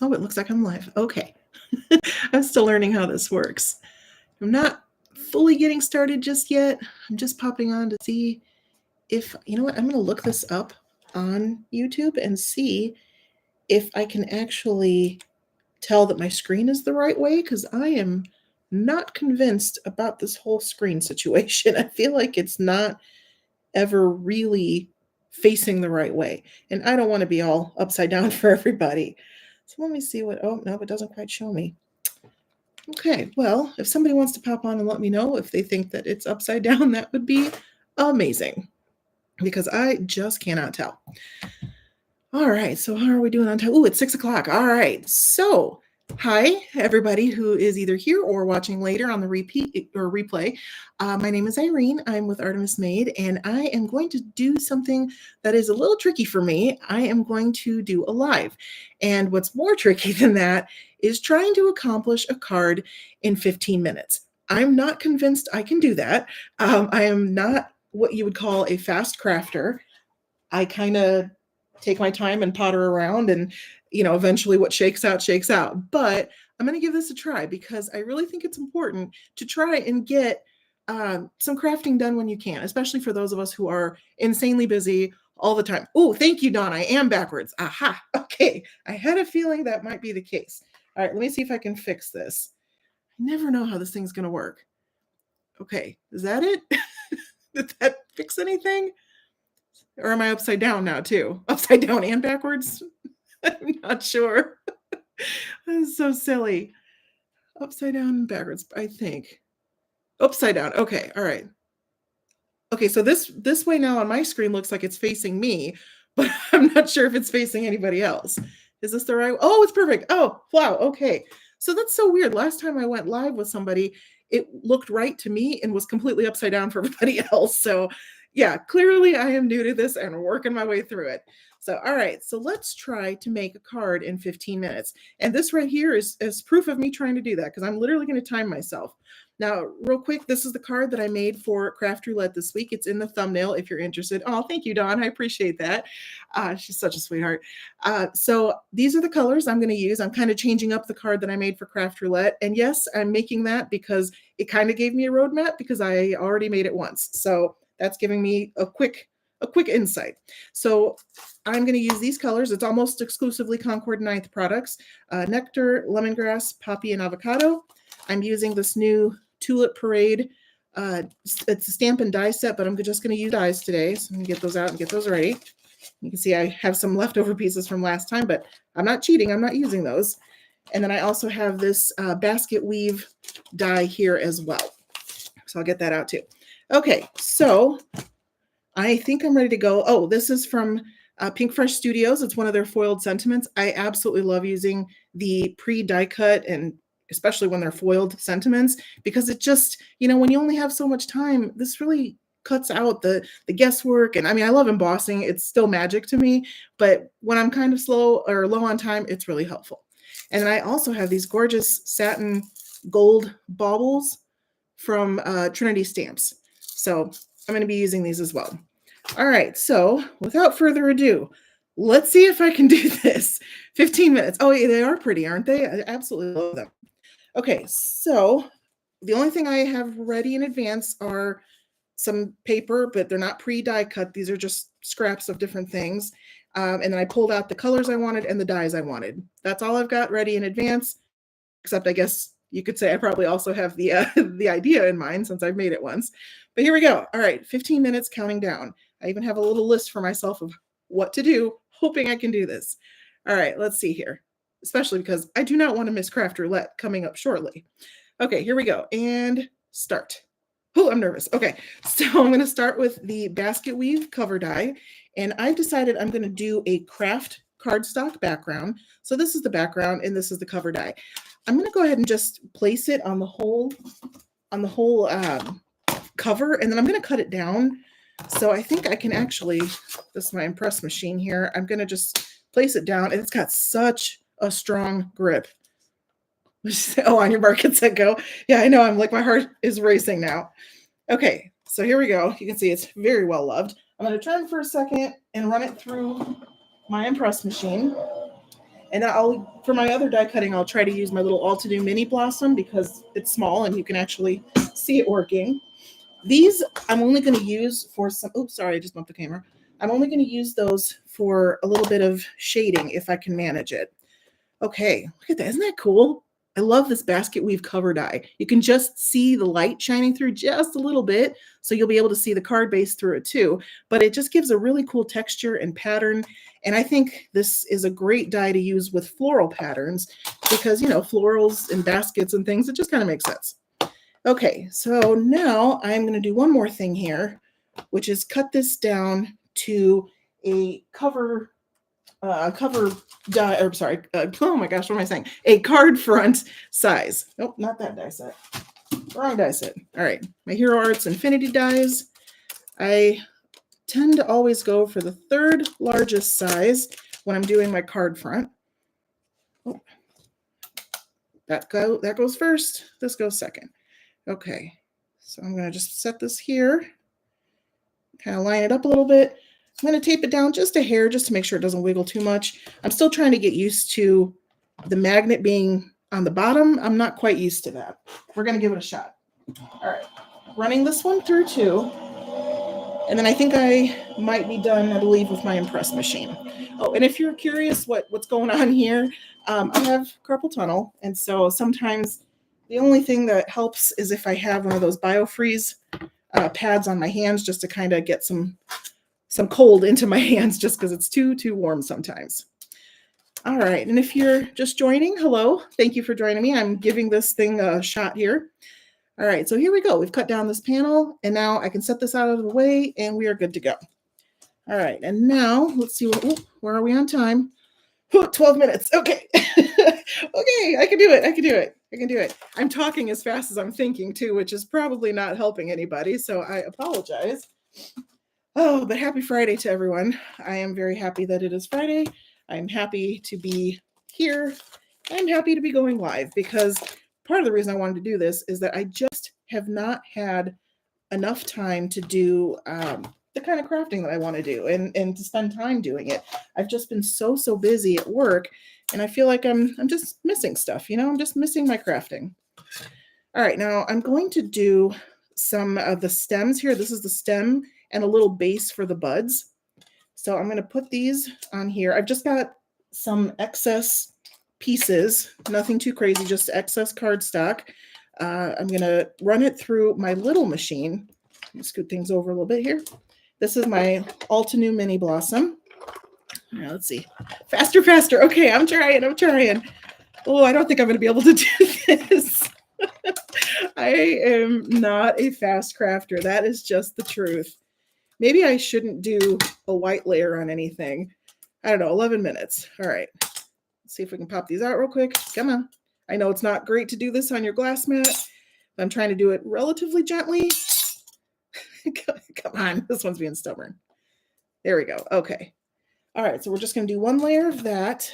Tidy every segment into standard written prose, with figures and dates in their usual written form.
Oh, it looks like I'm live. Okay. I'm still learning how this works. I'm not fully getting started just yet. I'm just popping on to see if, you know what, I'm going to look this up on YouTube and see if I can actually tell that my screen is the right way because I am not convinced about this whole screen situation. I feel like it's not ever really facing the right way. And I don't want to be all upside down for everybody. So let me see what, oh, no, it doesn't quite show me. Okay, well, if somebody wants to pop on and let me know if they think that it's upside down, that would be amazing because I just cannot tell. All right, so how are we doing on time? Oh, it's 6:00. All right, so hi everybody who is either here or watching later on the repeat or replay. My name is Irene. I'm with Artemis Made, and I am going to do something that is a little tricky for me. I am going to do a live, and what's more tricky than that is trying to accomplish a card in 15 minutes. I'm not convinced I can do that. I am not what you would call a fast crafter. I kind of take my time and potter around and eventually what shakes out, but I'm going to give this a try because I really think it's important to try and get some crafting done when you can, especially for those of us who are insanely busy all the time. Oh, thank you, Dawn. I am backwards. Aha. Okay, I had a feeling that might be the case. All right, let me see if I can fix this. I never know how this thing's going to work. Okay, is that it? Did that fix anything? Or am I upside down now too? Upside down and backwards? I'm not sure. That's so silly. Upside down and backwards, I think. Upside down. Okay, all right. Okay, so this way now on my screen looks like it's facing me, but I'm not sure if it's facing anybody else. Is this the right? Oh, it's perfect. Oh, wow. Okay. So that's so weird. Last time I went live with somebody, it looked right to me and was completely upside down for everybody else. So yeah, clearly I am new to this and working my way through it. So, all right, so let's try to make a card in 15 minutes. And this right here is proof of me trying to do that because I'm literally going to time myself. Now, real quick, this is the card that I made for Craft Roulette this week. It's in the thumbnail if you're interested. Oh, thank you, Dawn. I appreciate that. She's such a sweetheart. So these are the colors I'm going to use. I'm kind of changing up the card that I made for Craft Roulette. And yes, I'm making that because it kind of gave me a roadmap because I already made it once. So that's giving me a quick insight. So I'm going to use these colors. It's almost exclusively Concord 9th products. Nectar, lemongrass, poppy, and avocado. I'm using this new Tulip Parade. It's a stamp and die set, but I'm just going to use dies today. So I'm going to get those out and get those ready. You can see I have some leftover pieces from last time, but I'm not cheating. I'm not using those. And then I also have this basket weave die here as well. So I'll get that out too. Okay, so I think I'm ready to go. Oh, this is from Pink Fresh Studios. It's one of their foiled sentiments. I absolutely love using the pre-die cut and especially when they're foiled sentiments because it just, when you only have so much time, this really cuts out the guesswork. And I mean, I love embossing. It's still magic to me, but when I'm kind of slow or low on time, it's really helpful. And then I also have these gorgeous satin gold baubles from Trinity Stamps. So I'm going to be using these as well. All right, so without further ado, let's see if I can do this. 15 minutes. Oh, yeah, they are pretty, aren't they? I absolutely love them. Okay, so the only thing I have ready in advance are some paper, but they're not pre-die cut. These are just scraps of different things. And then I pulled out the colors I wanted and the dies I wanted. That's all I've got ready in advance, except I guess you could say I probably also have the the idea in mind since I've made it once. But here we go. All right, 15 minutes counting down. I even have a little list for myself of what to do, hoping I can do this. All right, let's see here, especially because I do not want to miss Craft Roulette coming up shortly. Okay, here we go, and start. Oh, I'm nervous. Okay, so I'm going to start with the basket weave cover die, and I've decided I'm going to do a craft cardstock background. So this is the background, and this is the cover die. I'm going to go ahead and just place it on the whole cover, and then I'm going to cut it down. So I think I can actually, this is my impress machine here. I'm going to just place it down, and it's got such a strong grip. Oh, on your mark, get set, go. Yeah, I know. I'm like, my heart is racing now. Okay, so here we go. You can see it's very well loved. I'm going to turn for a second and run it through my impress machine. And for my other die cutting, I'll try to use my little All-To-Do Mini Blossom because it's small and you can actually see it working. These I'm only going to use for some, oops, sorry, I just bumped the camera. I'm only going to use those for a little bit of shading if I can manage it. Okay, look at that. Isn't that cool? I love this basket weave cover die. You can just see the light shining through just a little bit, so you'll be able to see the card base through it too. But it just gives a really cool texture and pattern. And I think this is a great die to use with floral patterns because, you know, florals and baskets and things, it just kind of makes sense. Okay, so now I'm going to do one more thing here, which is cut this down to a cover die, or sorry, oh my gosh, what am I saying? A card front size. Nope, not that die set. Wrong die set. All right, my Hero Arts Infinity dies. I tend to always go for the third largest size when I'm doing my card front. Oh, that goes first. This goes second. Okay, so I'm going to just set this here, kind of line it up a little bit. I'm going to tape it down just a hair just to make sure it doesn't wiggle too much. I'm still trying to get used to the magnet being on the bottom. I'm not quite used to that. We're going to give it a shot. All right, running this one through too. And then I think I might be done, I believe, with my impress machine. Oh, and if you're curious what's going on here, I have carpal tunnel. And so sometimes the only thing that helps is if I have one of those BioFreeze pads on my hands just to kind of get some cold into my hands just because it's too warm sometimes. All right, and if you're just joining, hello, thank you for joining me. I'm giving this thing a shot here. All right, so here we go. We've cut down this panel, and now I can set this out of the way, and we are good to go. All right, and now let's see, where are we on time? 12 minutes, okay. Okay, I can do it. I'm talking as fast as I'm thinking too, which is probably not helping anybody, so I apologize. Oh, but happy Friday to everyone. I am very happy that it is Friday. I'm happy to be here. I'm happy to be going live because part of the reason I wanted to do this is that I just have not had enough time to do the kind of crafting that I want to do and to spend time doing it. I've just been so busy at work and I feel like I'm just missing stuff, you know, I'm just missing my crafting. All right, now I'm going to do some of the stems here. This is the stem and a little base for the buds. So I'm going to put these on here. I've just got some excess pieces, nothing too crazy, just excess cardstock. I'm going to run it through my little machine. Let me scoot things over a little bit here. This is my All-To-Do Mini Blossom. All right, let's see. Faster. Okay, I'm trying. Oh, I don't think I'm going to be able to do this. I am not a fast crafter. That is just the truth. Maybe I shouldn't do a white layer on anything. I don't know, 11 minutes. All right, let's see if we can pop these out real quick. Come on. I know it's not great to do this on your glass mat, but I'm trying to do it relatively gently. Come on, this one's being stubborn. There we go. Okay. All right, so we're just going to do one layer of that.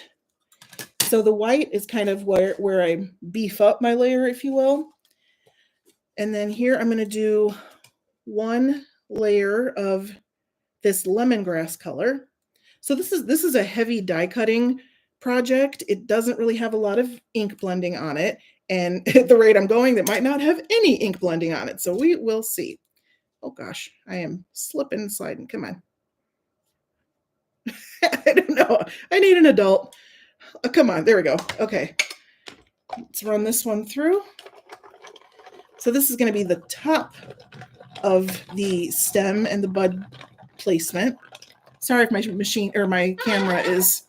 So the white is kind of where I beef up my layer, if you will. And then here I'm going to do one layer of this lemongrass color. So this is a heavy die cutting project. It doesn't really have a lot of ink blending on it. And at the rate I'm going, that might not have any ink blending on it. So we will see. Oh gosh, I am slipping and sliding. Come on. I don't know. I need an adult. Oh, come on. There we go. Okay. Let's run this one through. So this is going to be the top of the stem and the bud placement. Sorry if my machine or my camera is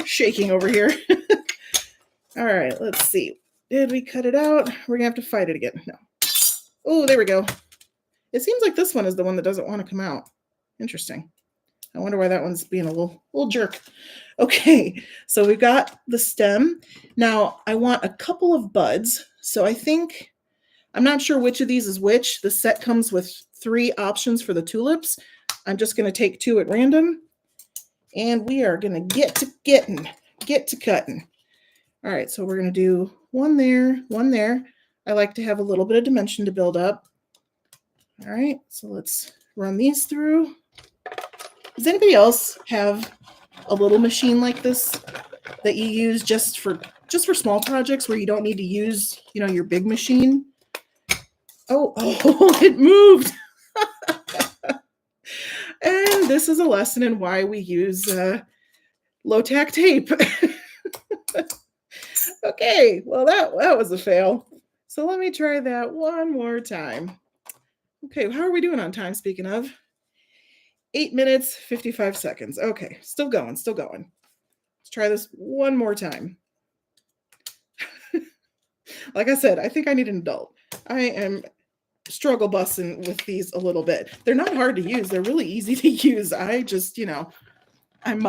shaking over here. All right, let's see. Did we cut it out? We're gonna have to fight it again. No. Oh, there we go. It seems like this one is the one that doesn't want to come out. Interesting. I wonder why that one's being a little jerk. Okay, so we've got the stem. Now I want a couple of buds. So I think, I'm not sure which of these is which. The set comes with 3 options for the tulips. I'm just going to take 2 at random. And we are going to get to cutting. All right, so we're going to do one there. I like to have a little bit of dimension to build up. All right, so let's run these through. Does anybody else have a little machine like this? that you use just for small projects where you don't need to use, your big machine. Oh, it moved. And this is a lesson in why we use low tack tape. Okay, well that was a fail. So let me try that one more time. Okay, how are we doing on time, speaking of? 8 minutes, 55 seconds. Okay, still going. Let's try this one more time. Like I said, I think I need an adult. I am struggle busting with these a little bit. They're not hard to use. They're really easy to use. I just, I'm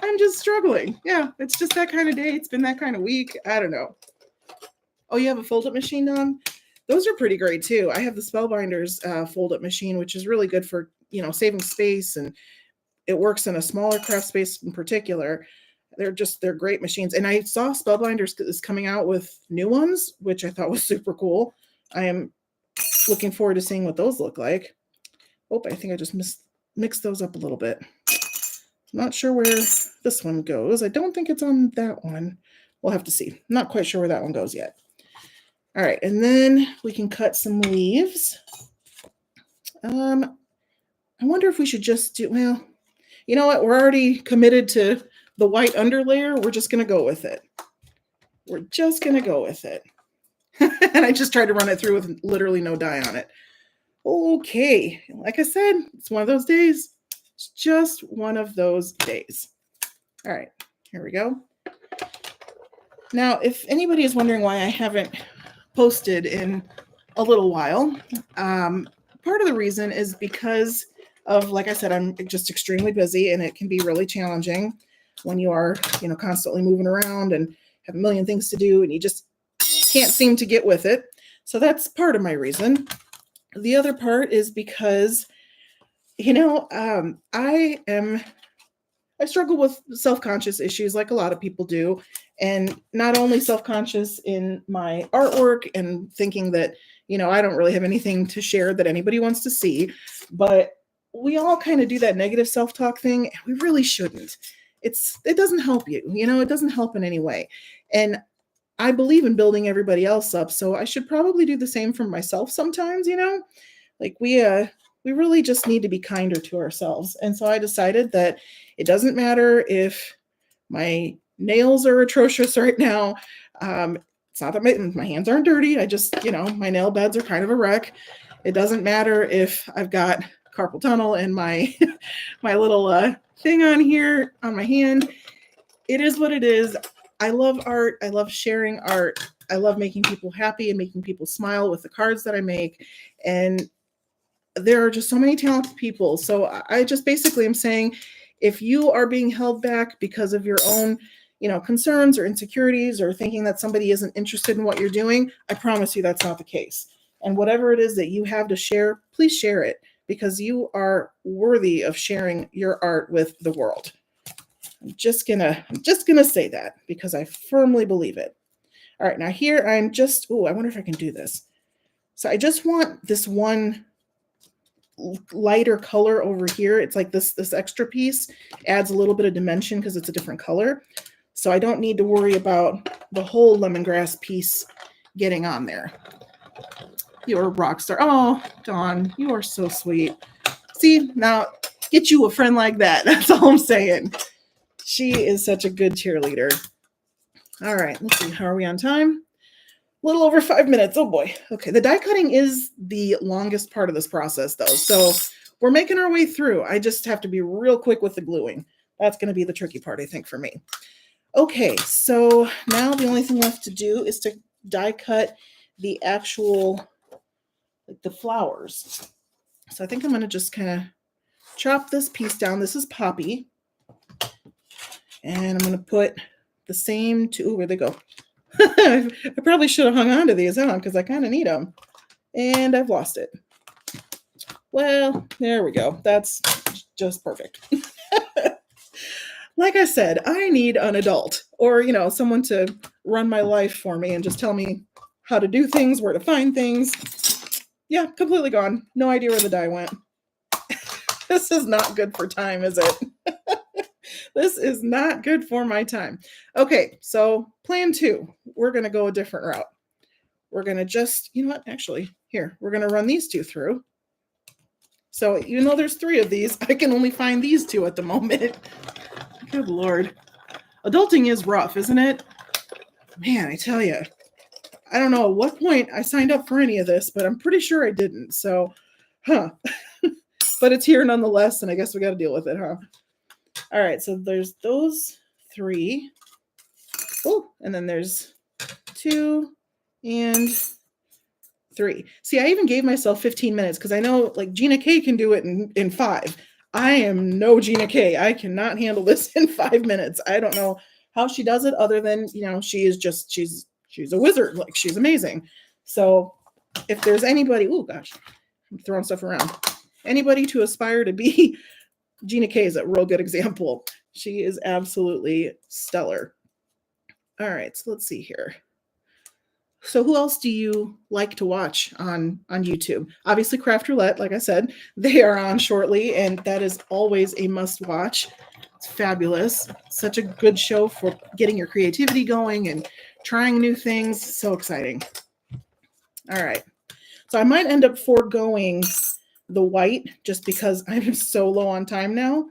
I'm just struggling. Yeah, it's just that kind of day. It's been that kind of week. I don't know. Oh, you have a fold-up machine on? Those are pretty great too. I have the Spellbinders fold-up machine, which is really good for, saving space, and it works in a smaller craft space in particular. They're great machines. And I saw Spellbinders is coming out with new ones, which I thought was super cool. I am looking forward to seeing what those look like. Oh, I think I just mixed those up a little bit. I'm not sure where this one goes. I don't think it's on that one. We'll have to see. I'm not quite sure where that one goes yet. All right, and then we can cut some leaves. I wonder if we should just do, well, you know what? We're already committed to the white underlayer. We're just going to go with it. And I just tried to run it through with literally no dye on it. Okay, like I said, it's one of those days. It's just one of those days. All right, here we go. Now, if anybody is wondering why I haven't posted in a little while, part of the reason is because of, like I said, I'm just extremely busy, and it can be really challenging when you are, constantly moving around and have a million things to do, and you just can't seem to get with it. So that's part of my reason. The other part is because, I struggle with self-conscious issues like a lot of people do. And not only self-conscious in my artwork and thinking that, I don't really have anything to share that anybody wants to see, but we all kind of do that negative self-talk thing. And we really shouldn't. It doesn't help you, it doesn't help in any way. And I believe in building everybody else up. So I should probably do the same for myself sometimes, like we really just need to be kinder to ourselves. And so I decided that it doesn't matter if my nails are atrocious right now. It's not that my hands aren't dirty. I just, my nail beds are kind of a wreck. It doesn't matter if I've got carpal tunnel and my little thing on here on my hand. It is what it is. I love art. I love sharing art. I love making people happy and making people smile with the cards that I make. And there are just so many talented people. So I just basically am saying, if you are being held back because of your own, concerns or insecurities, or thinking that somebody isn't interested in what you're doing, I promise you that's not the case. And whatever it is that you have to share, please share it, because you are worthy of sharing your art with the world. I'm just gonna say that because I firmly believe it. All right, now here I wonder if I can do this. So I just want this one lighter color over here. It's like this extra piece adds a little bit of dimension because it's a different color. So I don't need to worry about the whole lemongrass piece getting on there. You're a rock star. Oh, Dawn, you are so sweet. See, now get you a friend like that. That's all I'm saying. She is such a good cheerleader. All right, let's see. How are we on time? A little over 5 minutes. Oh boy. Okay, the die cutting is the longest part of this process though. So we're making our way through. I just have to be real quick with the gluing. That's going to be the tricky part, I think, for me. Okay, so now the only thing left to do is to die cut the actual, like the flowers. So I think I'm going to just kind of chop this piece down. This is Poppy. And I'm going to put the same two, where'd they go? I probably should have hung on to these on because I kind of need them. And I've lost it. Well, there we go. That's just perfect. Like I said, I need an adult or, someone to run my life for me and just tell me how to do things, where to find things. Yeah, completely gone. No idea where the dye went. This is not good for time, is it? This is not good for my time. Okay, so plan 2. We're going to go a different route. We're going to just, you know what? Actually, here, we're going to run these 2 through. So even though there's 3 of these, I can only find these 2 at the moment. Good Lord. Adulting is rough, isn't it? Man, I tell you. I don't know at what point I signed up for any of this, but I'm pretty sure I didn't. So, but it's here nonetheless, and I guess we got to deal with it, huh? All right, so there's those 3. Oh, and then there's 2 and 3. See, I even gave myself 15 minutes because I know like Gina K can do it in 5. I am no Gina K. I cannot handle this in 5 minutes. I don't know how she does it other than, she's a wizard. Like, she's amazing. So if there's anybody, oh gosh, I'm throwing stuff around. Anybody to aspire to be, Gina K is a real good example. She is absolutely stellar. All right, so let's see here. So who else do you like to watch on YouTube? Obviously Craft Roulette, like I said, they are on shortly, and that is always a must watch. It's fabulous. Such a good show for getting your creativity going and trying new things. So exciting. All right. So I might end up foregoing the white just because I'm so low on time now.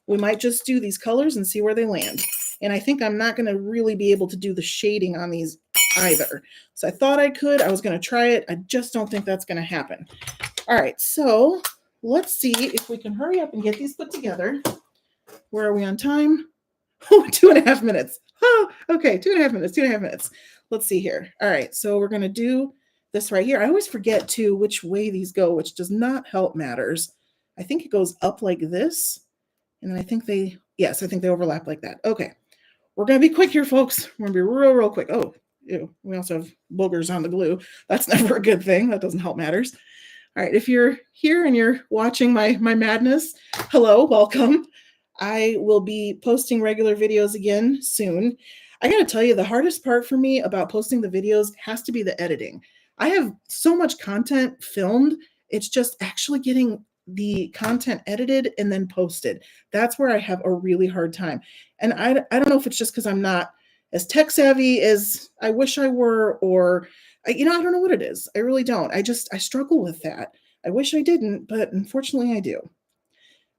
We might just do these colors and see where they land. And I think I'm not going to really be able to do the shading on these either. So I thought I could. I was going to try it. I just don't think that's going to happen. All right. So let's see if we can hurry up and get these put together. Where are we on time? Oh, 2.5 minutes. Oh, okay. 2.5 minutes. 2.5 minutes. Let's see here. All right. So we're going to do this right here. I always forget too which way these go, which does not help matters. I think it goes up like this. And then I think they overlap like that. Okay. We're going to be quick here, folks. We're going to be real quick. Oh, ew. We also have boogers on the glue. That's never a good thing. That doesn't help matters. All right. If you're here and you're watching my madness, hello, welcome. I will be posting regular videos again soon. I got to tell you, the hardest part for me about posting the videos has to be the editing. I have so much content filmed. It's just actually getting the content edited and then posted. That's where I have a really hard time. And I don't know if it's just because I'm not as tech savvy as I wish I were, or, I don't know what it is. I really don't. I struggle with that. I wish I didn't, but unfortunately I do.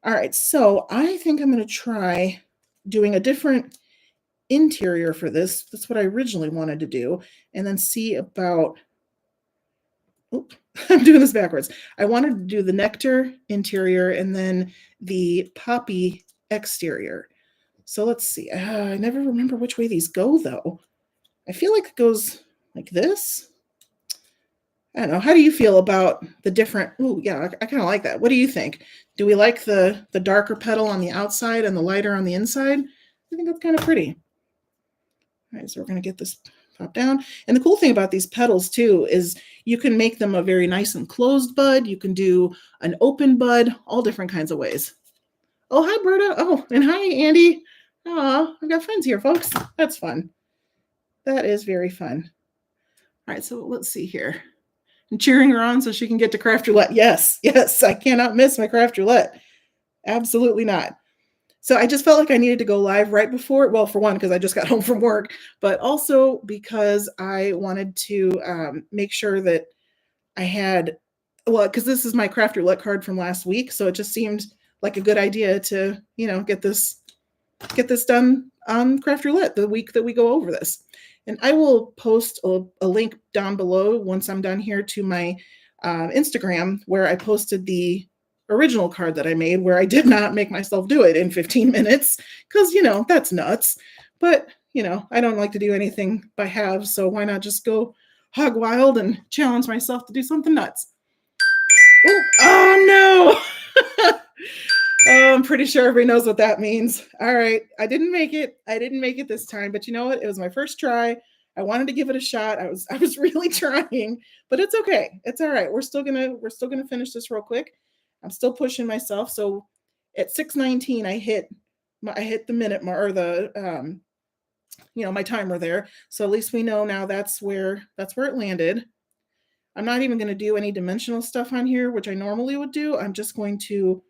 All right, so I think I'm going to try doing a different interior for this. That's what I originally wanted to do, and then see about, I'm doing this backwards. I wanted to do the nectar interior and then the poppy exterior. So let's see. I never remember which way these go, though. I feel like it goes like this. I don't know. How do you feel about the different? Oh, yeah, I kind of like that. What do you think? Do we like the darker petal on the outside and the lighter on the inside? I think that's kind of pretty. All right, so we're going to get this popped down. And the cool thing about these petals, too, is you can make them a very nice and closed bud. You can do an open bud, all different kinds of ways. Oh, hi, Berta. Oh, and hi, Andy. Oh, I've got friends here, folks. That's fun. That is very fun. All right, so let's see here. I'm cheering her on so she can get to Craft Roulette. Yes, I cannot miss my Craft Roulette. Absolutely not. So I just felt like I needed to go live right before, well, for one, because I just got home from work, but also because I wanted to make sure that I had, well, because this is my Craft Roulette card from last week, so it just seemed like a good idea to, get this done on Craft Roulette the week that we go over this. And I will post a link down below once I'm done here to my Instagram, where I posted the original card that I made, where I did not make myself do it in 15 minutes because, that's nuts. But, I don't like to do anything by halves, so why not just go hog wild and challenge myself to do something nuts? Oh no! Oh, I'm pretty sure everybody knows what that means. All right. I didn't make it. This time, but you know what? It was my first try. I wanted to give it a shot. I was really trying, but it's okay. It's all right. We're still gonna finish this real quick. I'm still pushing myself. So at 6:19, I hit the minute mark, or the my timer there. So at least we know now that's where it landed. I'm not even going to do any dimensional stuff on here, which I normally would do. I'm just going to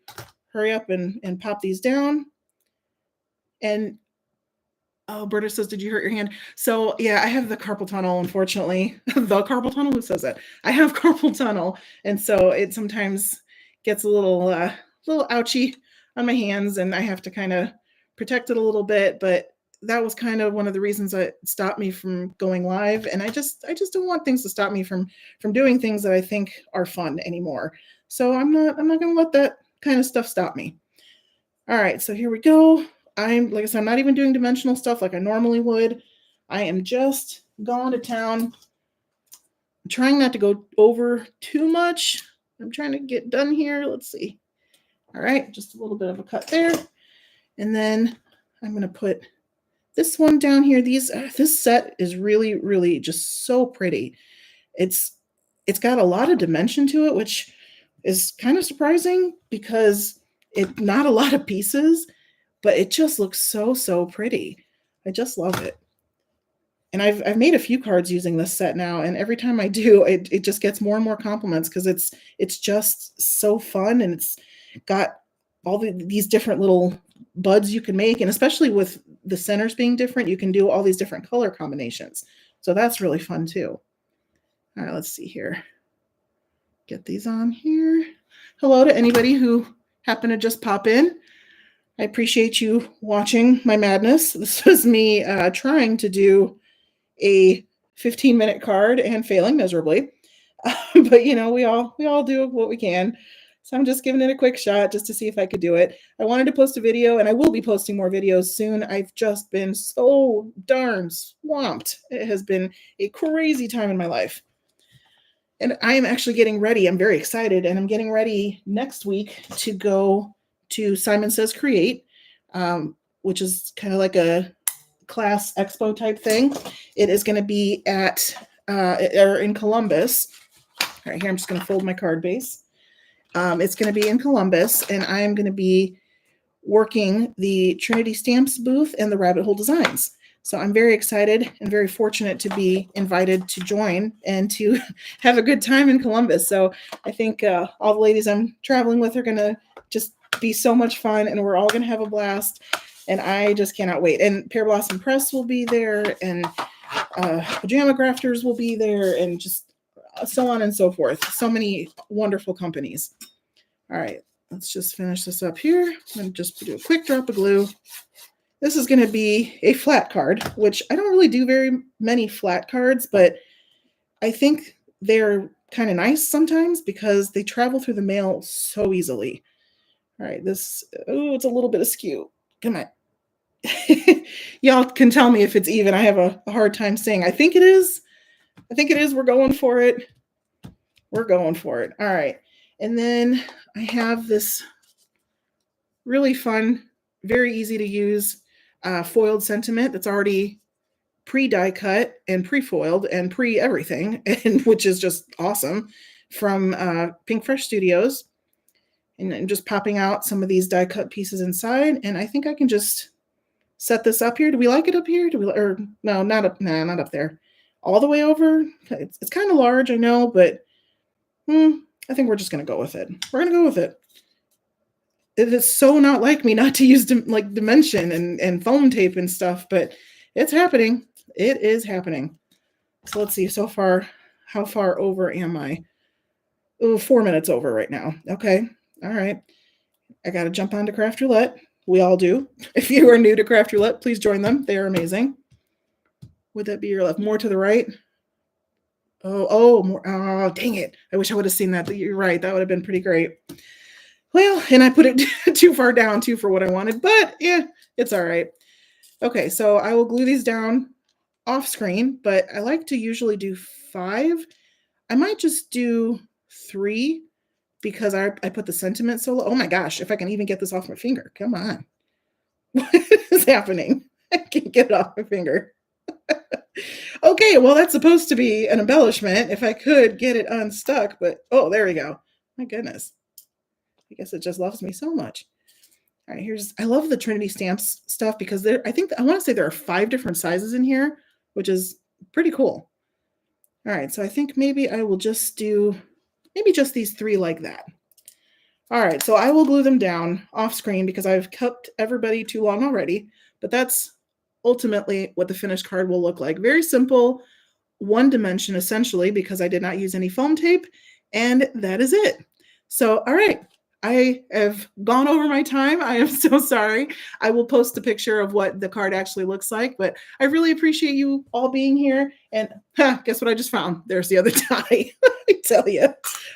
hurry up and pop these down. And oh, Berta says, did you hurt your hand? So yeah, I have the carpal tunnel, unfortunately. The carpal tunnel? Who says that? I have carpal tunnel. And so it sometimes gets a little ouchy on my hands, and I have to kind of protect it a little bit. But that was kind of one of the reasons that stopped me from going live. And I just don't want things to stop me from doing things that I think are fun anymore. So I'm not gonna let that kind of stuff stop me. All right, so here we go. Like I said, I'm not even doing dimensional stuff like I normally would. I am just going to town. I'm trying not to go over too much. I'm trying to get done here. Let's see. All right, just a little bit of a cut there. And then I'm going to put this one down here. This set is really, really just so pretty. It's got a lot of dimension to it, which is kind of surprising because it's not a lot of pieces, but it just looks so pretty. I just love it. And I've made a few cards using this set now, and every time I do, it just gets more and more compliments because it's just so fun, and it's got all these different little buds you can make, and especially with the centers being different, you can do all these different color combinations. So that's really fun too. All right, let's see here. Get these on here. Hello to anybody who happened to just pop in. I appreciate you watching my madness. This was me trying to do a 15-minute card and failing miserably. But we all do what we can. So I'm just giving it a quick shot just to see if I could do it. I wanted to post a video, and I will be posting more videos soon. I've just been so darn swamped. It has been a crazy time in my life. And I am actually getting ready. I'm very excited, and I'm getting ready next week to go to Simon Says Create, which is kind of like a class expo type thing. It is going to be in Columbus. All right, here I'm just going to fold my card base. It's going to be in Columbus, and I'm going to be working the Trinity Stamps booth and the Rabbit Hole Designs. So I'm very excited and very fortunate to be invited to join and to have a good time in Columbus. So I think all the ladies I'm traveling with are going to just be so much fun, and we're all going to have a blast. And I just cannot wait. And Pear Blossom Press will be there, and Pajama Grafters will be there, and just so on and so forth. So many wonderful companies. All right, let's just finish this up here. I'm going to just do a quick drop of glue. This is going to be a flat card, which I don't really do very many flat cards, but I think they're kind of nice sometimes because they travel through the mail so easily. All right, it's a little bit askew. Come on. Y'all can tell me if it's even. I have a hard time saying. I think it is. We're going for it. All right. And then I have this really fun, very easy to use foiled sentiment that's already pre-die cut and pre-foiled and pre-everything, and which is just awesome, from Pink Fresh Studios. And I'm just popping out some of these die cut pieces inside, and I think I can just set this up here. Do we like it up here? No, not up. Nah, not up there. All the way over. It's kind of large, I know, but I think we're just gonna go with it. It is so not like me not to use dimension and foam tape and stuff, but it's happening. It is happening. So let's see. So far, how far over am I? 4 minutes over right now. Okay. All right. I got to jump onto Craft Roulette. We all do. If you are new to Craft Roulette, please join them. They are amazing. Would that be your left? More to the right? More. Oh, dang it. I wish I would have seen that. You're right. That would have been pretty great. Well, and I put it too far down too for what I wanted, but yeah, it's all right. Okay, so I will glue these down off screen, but I like to usually do 5. I might just do 3 because I put the sentiment so low. Oh my gosh, if I can even get this off my finger. Come on. What is happening? I can't get it off my finger. Okay, well, that's supposed to be an embellishment if I could get it unstuck, but oh, there we go. My goodness. I guess it just loves me so much. All right, I love the Trinity Stamps stuff because I want to say there are 5 different sizes in here, which is pretty cool. All right, so I think maybe I will just do just these 3 like that. All right, so I will glue them down off screen because I've kept everybody too long already, but that's ultimately what the finished card will look like. Very simple, one dimension essentially, because I did not use any foam tape, and that is it. So, all right, I have gone over my time. I am so sorry. I will post a picture of what the card actually looks like, but I really appreciate you all being here. And guess what I just found? There's the other die. I tell you.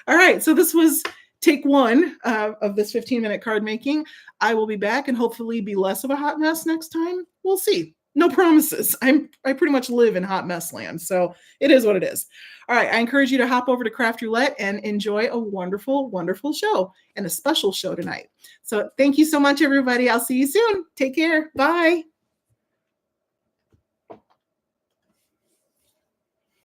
All right, so this was take one of this 15-minute card making. I will be back and hopefully be less of a hot mess next time. We'll see. No promises. I pretty much live in hot mess land, so it is what it is. All right, I encourage you to hop over to Craft Roulette and enjoy a wonderful, wonderful show and a special show tonight. So thank you so much, everybody. I'll see you soon. Take care. Bye.